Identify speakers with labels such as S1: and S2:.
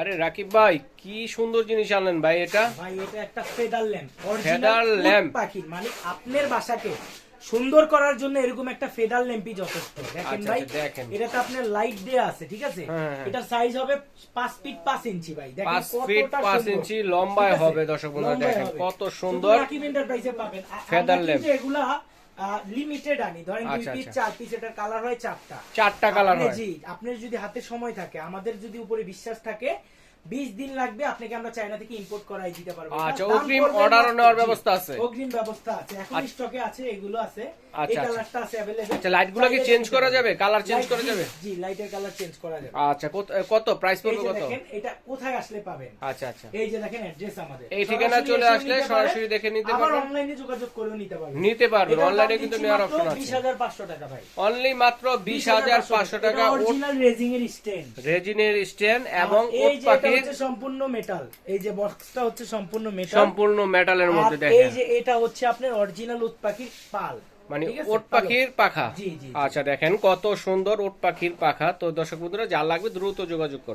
S1: আরে রাকিব ভাই কি সুন্দর জিনিস আনলেন ভাই। এটা
S2: ভাই এটা একটা feather lamp,
S1: feather
S2: original
S1: lamp
S2: পাখি, মানে আপনার বাসাকে সুন্দর করার জন্য এরকম একটা ফেদার ল্যাম্পই যথেষ্ট। দেখেন
S1: আচ্ছা,
S2: ভাই,
S1: আচ্ছা, দেখেন।
S2: এটাতে আপনার লাইট দেয়া আছে, ঠিক আছে?
S1: হ্যাঁ, হ্যাঁ।
S2: এটার সাইজ হবে 5 ফিট 5 ইঞ্চি ভাই। দেখেন
S1: 5 ফিট
S2: কতটা
S1: 5
S2: সুন্দর।
S1: ইঞ্চি লম্বায়
S2: ঠিক আছে?
S1: হবে দর্শক বন্ধুরা,
S2: লম্বায়
S1: দেখেন
S2: হবে।
S1: কত
S2: শুধু
S1: সুন্দর
S2: রাকিব এন্টারপ্রাইজে পাবেন।
S1: ফেদার
S2: আমরা
S1: ল্যাম্প।
S2: কিন্তু এগুলা লিমিটেড আনি, ধরেন 2
S1: আচ্ছা,
S2: পিস
S1: আচ্ছা।
S2: 4 পিস, এটার কালার হয় 4টা।
S1: 4টা কালার হয়।
S2: জি, আপনার যদি হাতে সময় থাকে, আমাদের যদি উপরে বিশ্বাস থাকে, 20 দিন লাগবে, আপনাকে আমরা চায়না থেকে ইম্পোর্ট করাই দিতে পারবো।
S1: আচ্ছা,
S2: দাম
S1: অগ্রিম
S2: পড়বে
S1: অর্ডারও
S2: মাত্র,
S1: নেওয়ার
S2: জি,
S1: ব্যবস্থা আছে?
S2: অগ্রিম ব্যবস্থা আছে, এখন স্টকে আছে, এগুলো আছে, এই
S1: আচ্ছা, আচ্ছা।
S2: কালারটা আছে अवेलेबल।
S1: আচ্ছা, লাইটগুলো কি চেঞ্জ করা যাবে? কালার চেঞ্জ করা যাবে?
S2: জি, লাইটের কালার চেঞ্জ করা যাবে।
S1: আচ্ছা, কত প্রাইস
S2: এই
S1: পড়বে
S2: যে
S1: কত?
S2: দেখেন, এটা কোথায় আসলে পাবেন?
S1: আচ্ছা, আচ্ছা।
S2: এই যে দেখেন অ্যাড্রেস আমাদের,
S1: এই ঠিকানা
S2: সরাসরি
S1: চলে
S2: এসেও
S1: আসলে
S2: নিতে পারেন,
S1: সরাসরি দেখে নিতে
S2: আবার
S1: পারবেন।
S2: অনলাইনে যোগাযোগ করেও নিতে পারবেন।
S1: নিতে পারবেন,
S2: এটার দাম
S1: অনলাইনে কিন্তু
S2: দিচ্ছি
S1: নেওয়ার
S2: মাত্র
S1: অপশন আছে।
S2: 20,500 টাকা ভাই।
S1: অনলি মাত্র 20,500 টাকা।
S2: অরিজিনাল রেজিং এর স্ট্যান্ড
S1: রেজিনের স্ট্যান্ড এবং
S2: এই
S1: ওট
S2: যে এটা
S1: পাখির
S2: হচ্ছে সম্পূর্ণ মেটাল, এই যে বক্সটা হচ্ছে সম্পূর্ণ মেটাল,
S1: সম্পূর্ণ মেটালের মধ্যে
S2: আর এই
S1: দেখেন,
S2: যে এটা হচ্ছে আপনার অরিজিনাল উট পাখির পাল,
S1: মানে
S2: ঠিক আছে?
S1: ওট পাখির পাখা।
S2: জি, জি, জি।
S1: আচ্ছা, দেখেন কত সুন্দর ওট পাখির পাখা। তো দর্শক বন্ধুরা, যা লাগবে দ্রুত যোগাযোগ করবেন।